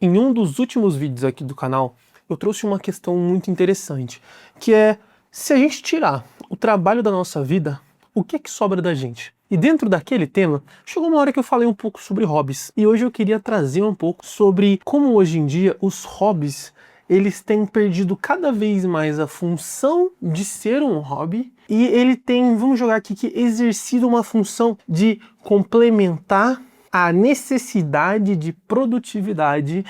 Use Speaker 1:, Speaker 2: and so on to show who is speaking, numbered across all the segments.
Speaker 1: Em um dos últimos vídeos aqui do canal, eu trouxe uma questão muito interessante, que é, se a gente tirar o trabalho da nossa vida, o que é que sobra da gente? E dentro daquele tema, chegou uma hora que eu falei um pouco sobre hobbies, e hoje eu queria trazer um pouco sobre como hoje em dia os hobbies, eles têm perdido cada vez mais a função de ser um hobby, e ele tem, vamos jogar aqui, que exercido uma função de complementar a necessidade de produtividade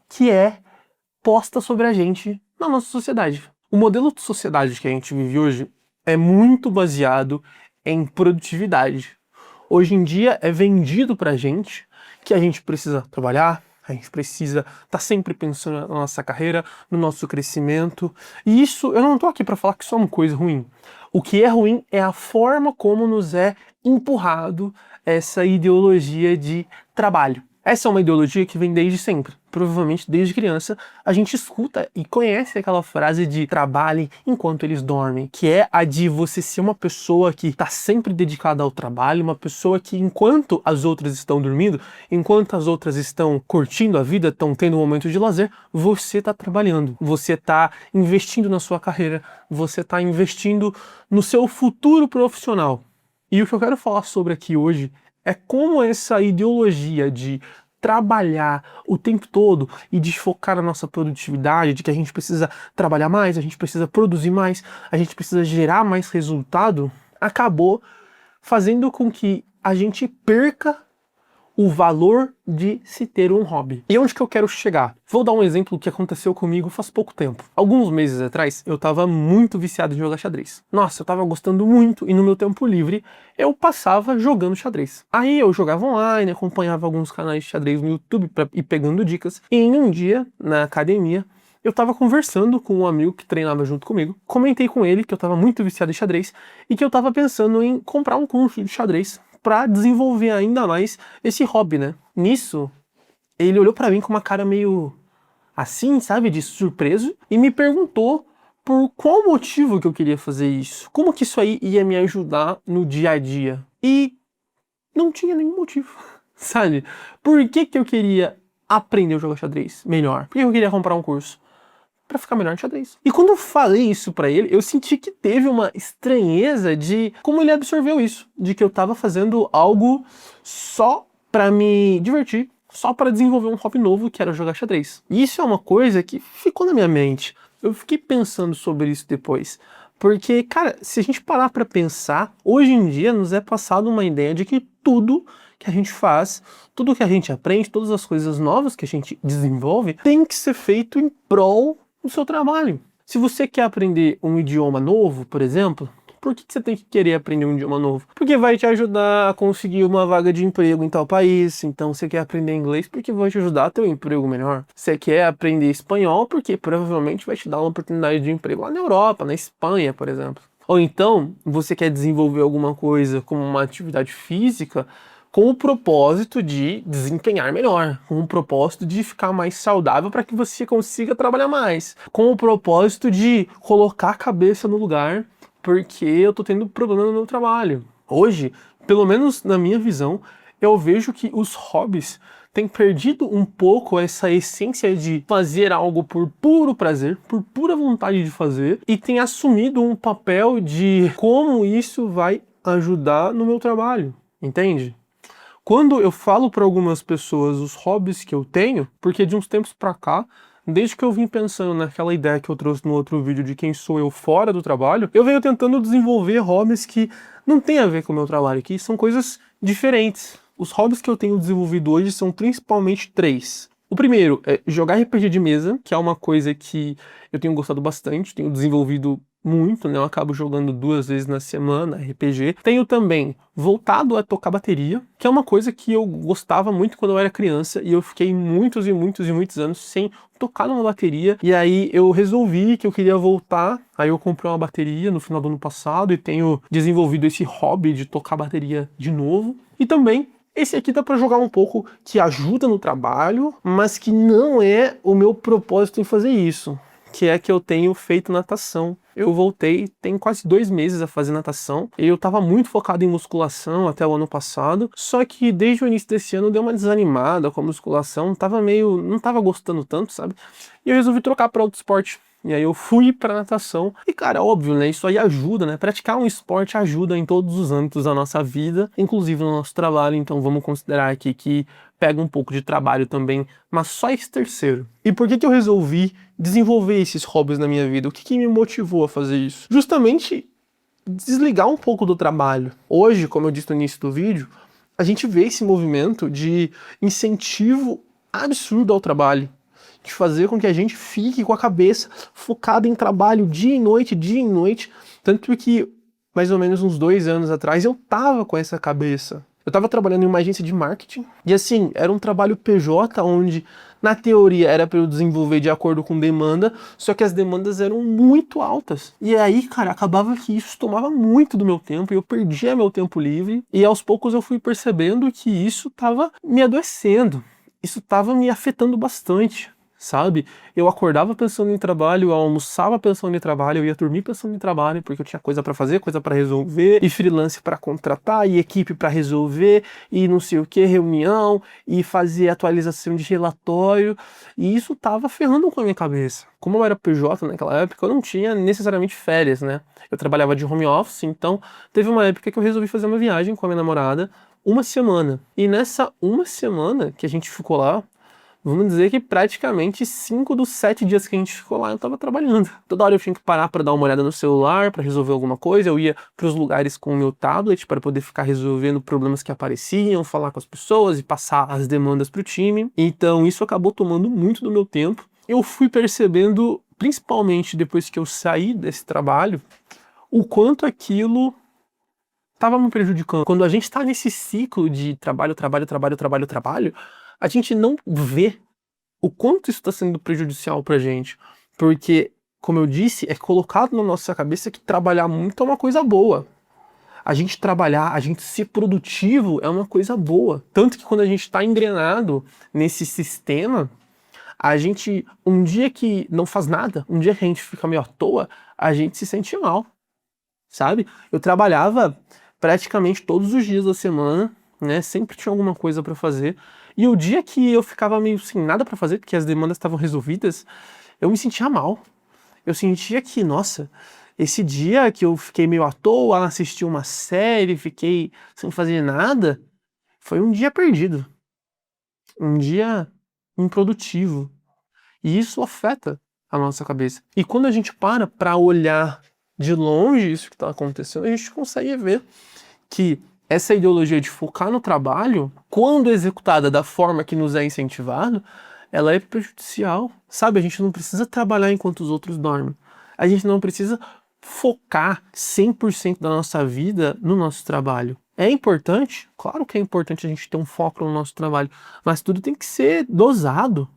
Speaker 1: que é posta sobre a gente na nossa sociedade. O modelo de sociedade que a gente vive hoje é muito baseado em produtividade. Hoje em dia é vendido pra gente que a gente precisa trabalhar, a gente precisa estar sempre pensando na nossa carreira, no nosso crescimento. E isso, eu não tô aqui para falar que isso é uma coisa ruim. O que é ruim é a forma como nos é empurrado essa ideologia de trabalho. Essa é uma ideologia que vem desde sempre. Provavelmente desde criança a gente escuta e conhece aquela frase de trabalhem enquanto eles dormem, que é a de você ser uma pessoa que está sempre dedicada ao trabalho, uma pessoa que enquanto as outras estão dormindo, enquanto as outras estão curtindo a vida, estão tendo um momento de lazer, você está trabalhando, você está investindo na sua carreira, você está investindo no seu futuro profissional. E o que eu quero falar sobre aqui hoje é como essa ideologia de trabalhar o tempo todo e de focar na nossa produtividade, de que a gente precisa trabalhar mais, a gente precisa produzir mais, a gente precisa gerar mais resultado, acabou fazendo com que a gente perca o valor de se ter um hobby. E onde que eu quero chegar? Vou dar um exemplo que aconteceu comigo faz pouco tempo. Alguns meses atrás, eu tava muito viciado em jogar xadrez. Nossa, eu tava gostando muito e no meu tempo livre, eu passava jogando xadrez. Aí eu jogava online, acompanhava alguns canais de xadrez no YouTube pra ir pegando dicas. E em um dia, na academia, eu tava conversando com um amigo que treinava junto comigo. Comentei com ele que eu tava muito viciado em xadrez e que eu tava pensando em comprar um curso de xadrez para desenvolver ainda mais esse hobby, né? Nisso, ele olhou para mim com uma cara meio assim, sabe, de surpreso, e me perguntou por qual motivo que eu queria fazer isso. Como que isso aí ia me ajudar no dia a dia? E não tinha nenhum motivo, sabe? Por que que eu queria aprender a jogar xadrez melhor? Por que eu queria comprar um curso? Pra ficar melhor em xadrez. E quando eu falei isso pra ele, eu senti que teve uma estranheza de como ele absorveu isso, de que eu tava fazendo algo só pra me divertir, só pra desenvolver um hobby novo que era jogar xadrez. E isso é uma coisa que ficou na minha mente. Eu fiquei pensando sobre isso depois. Porque, cara, se a gente parar pra pensar, hoje em dia nos é passado uma ideia de que tudo que a gente faz, tudo que a gente aprende, todas as coisas novas que a gente desenvolve, tem que ser feito em prol do seu trabalho. Se você quer aprender um idioma novo, por exemplo, por que você tem que querer aprender um idioma novo? Porque vai te ajudar a conseguir uma vaga de emprego em tal país. Então você quer aprender inglês porque vai te ajudar a ter um emprego melhor. Você quer aprender espanhol porque provavelmente vai te dar uma oportunidade de emprego lá na Europa, na Espanha, por exemplo. Ou então você quer desenvolver alguma coisa como uma atividade física com o propósito de desempenhar melhor, com o propósito de ficar mais saudável para que você consiga trabalhar mais, com o propósito de colocar a cabeça no lugar porque eu tô tendo problema no meu trabalho. Hoje, pelo menos na minha visão, eu vejo que os hobbies têm perdido um pouco essa essência de fazer algo por puro prazer, por pura vontade de fazer, e tem assumido um papel de como isso vai ajudar no meu trabalho, entende? Quando eu falo para algumas pessoas os hobbies que eu tenho, porque de uns tempos pra cá, desde que eu vim pensando naquela ideia que eu trouxe no outro vídeo de quem sou eu fora do trabalho, eu venho tentando desenvolver hobbies que não tem a ver com o meu trabalho, que são coisas diferentes. Os hobbies que eu tenho desenvolvido hoje são principalmente 3. O primeiro é jogar RPG de mesa, que é uma coisa que eu tenho gostado bastante, tenho desenvolvido muito, né? Eu acabo jogando 2 vezes na semana RPG. Tenho também voltado a tocar bateria, que é uma coisa que eu gostava muito quando eu era criança e eu fiquei muitos e muitos e muitos anos sem tocar numa bateria. E aí eu resolvi que eu queria voltar. Aí eu comprei uma bateria no final do ano passado e tenho desenvolvido esse hobby de tocar bateria de novo. E também esse aqui dá pra jogar um pouco que ajuda no trabalho, mas que não é o meu propósito em fazer isso, que é que eu tenho feito natação. Eu voltei, tem quase 2 meses a fazer natação, e eu tava muito focado em musculação até o ano passado, só que desde o início desse ano deu uma desanimada com a musculação, não tava gostando tanto, sabe? E eu resolvi trocar para outro esporte. E aí eu fui pra natação. E cara, óbvio, né? Isso aí ajuda, né? Praticar um esporte ajuda em todos os âmbitos da nossa vida, inclusive no nosso trabalho. Então vamos considerar aqui que pega um pouco de trabalho também, mas só esse terceiro. E por que que eu resolvi desenvolver esses hobbies na minha vida? O que que me motivou a fazer isso? Justamente desligar um pouco do trabalho. Hoje, como eu disse no início do vídeo, a gente vê esse movimento de incentivo absurdo ao trabalho, de fazer com que a gente fique com a cabeça focada em trabalho dia e noite, tanto que mais ou menos uns 2 anos atrás eu tava com essa cabeça. Eu tava trabalhando em uma agência de marketing, e assim, era um trabalho PJ, onde na teoria era para eu desenvolver de acordo com demanda, só que as demandas eram muito altas. E aí, cara, acabava que isso tomava muito do meu tempo, e eu perdia meu tempo livre, e aos poucos eu fui percebendo que isso tava me adoecendo, isso tava me afetando bastante. Sabe? Eu acordava pensando em trabalho, eu almoçava pensando em trabalho, eu ia dormir pensando em trabalho, porque eu tinha coisa pra fazer, coisa pra resolver, e freelance pra contratar, e equipe pra resolver, e não sei o que, reunião, e fazer atualização de relatório, e isso tava ferrando com a minha cabeça. Como eu era PJ naquela época, eu não tinha necessariamente férias, né? Eu trabalhava de home office, então teve uma época que eu resolvi fazer uma viagem com a minha namorada, 1 semana. E nessa 1 semana que a gente ficou lá, vamos dizer que praticamente 5 dos 7 dias que a gente ficou lá eu tava trabalhando. Toda hora eu tinha que parar para dar uma olhada no celular, para resolver alguma coisa. Eu ia para os lugares com o meu tablet para poder ficar resolvendo problemas que apareciam, falar com as pessoas e passar as demandas para o time. Então isso acabou tomando muito do meu tempo. Eu fui percebendo, principalmente depois que eu saí desse trabalho, o quanto aquilo estava me prejudicando. Quando a gente está nesse ciclo de trabalho, trabalho, trabalho, trabalho, trabalho, a gente não vê o quanto isso está sendo prejudicial pra gente. Porque, como eu disse, é colocado na nossa cabeça que trabalhar muito é uma coisa boa. A gente trabalhar, a gente ser produtivo é uma coisa boa. Tanto que quando a gente está engrenado nesse sistema, a gente, um dia que não faz nada, um dia que a gente fica meio à toa, a gente se sente mal, sabe? Eu trabalhava praticamente todos os dias da semana, né? Sempre tinha alguma coisa para fazer. E o dia que eu ficava meio sem nada para fazer, porque as demandas estavam resolvidas, eu me sentia mal. Eu sentia que, nossa, esse dia que eu fiquei meio à toa, assisti uma série, fiquei sem fazer nada, foi um dia perdido. Um dia improdutivo. E isso afeta a nossa cabeça. E quando a gente para olhar de longe isso que está acontecendo, a gente consegue ver que essa ideologia de focar no trabalho, quando executada da forma que nos é incentivado, ela é prejudicial. Sabe, a gente não precisa trabalhar enquanto os outros dormem. A gente não precisa focar 100% da nossa vida no nosso trabalho. É importante? Claro que é importante a gente ter um foco no nosso trabalho, mas tudo tem que ser dosado.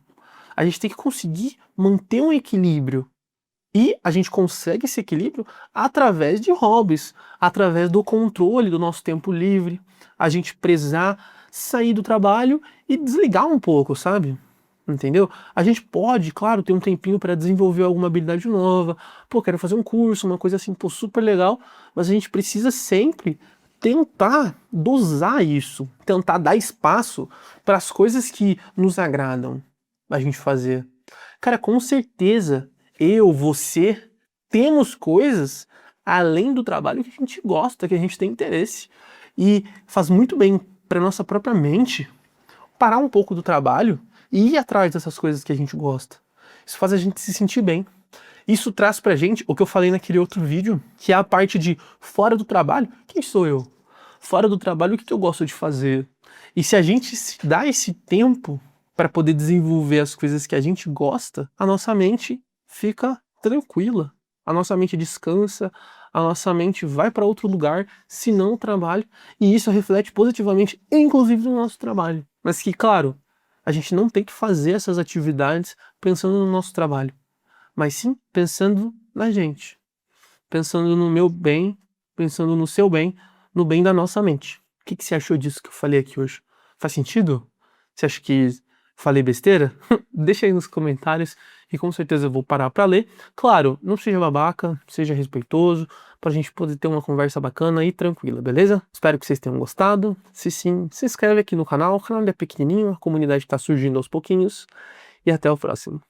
Speaker 1: A gente tem que conseguir manter um equilíbrio. E a gente consegue esse equilíbrio através de hobbies, através do controle do nosso tempo livre, a gente precisar sair do trabalho e desligar um pouco, sabe? Entendeu? A gente pode, claro, ter um tempinho para desenvolver alguma habilidade nova. Pô, quero fazer um curso, uma coisa assim, pô, super legal, mas a gente precisa sempre tentar dosar isso, tentar dar espaço para as coisas que nos agradam a gente fazer. Cara, com certeza eu, você, temos coisas além do trabalho que a gente gosta, que a gente tem interesse. E faz muito bem para nossa própria mente parar um pouco do trabalho e ir atrás dessas coisas que a gente gosta. Isso faz a gente se sentir bem. Isso traz pra gente o que eu falei naquele outro vídeo, que é a parte de fora do trabalho, quem sou eu? Fora do trabalho, o que eu gosto de fazer? E se a gente se dá esse tempo para poder desenvolver as coisas que a gente gosta, a nossa mente fica tranquila, a nossa mente descansa, a nossa mente vai para outro lugar, se não o trabalho, e isso reflete positivamente, inclusive no nosso trabalho. Mas que, claro, a gente não tem que fazer essas atividades pensando no nosso trabalho, mas sim pensando na gente, pensando no meu bem, pensando no seu bem, no bem da nossa mente. O que você achou disso que eu falei aqui hoje? Faz sentido? Você acha que Falei besteira? Deixa aí nos comentários e com certeza eu vou parar para ler. Claro, não seja babaca, seja respeitoso, pra gente poder ter uma conversa bacana e tranquila, beleza? Espero que vocês tenham gostado. Se sim, se inscreve aqui no canal. O canal é pequenininho, a comunidade tá surgindo aos pouquinhos. E até o próximo.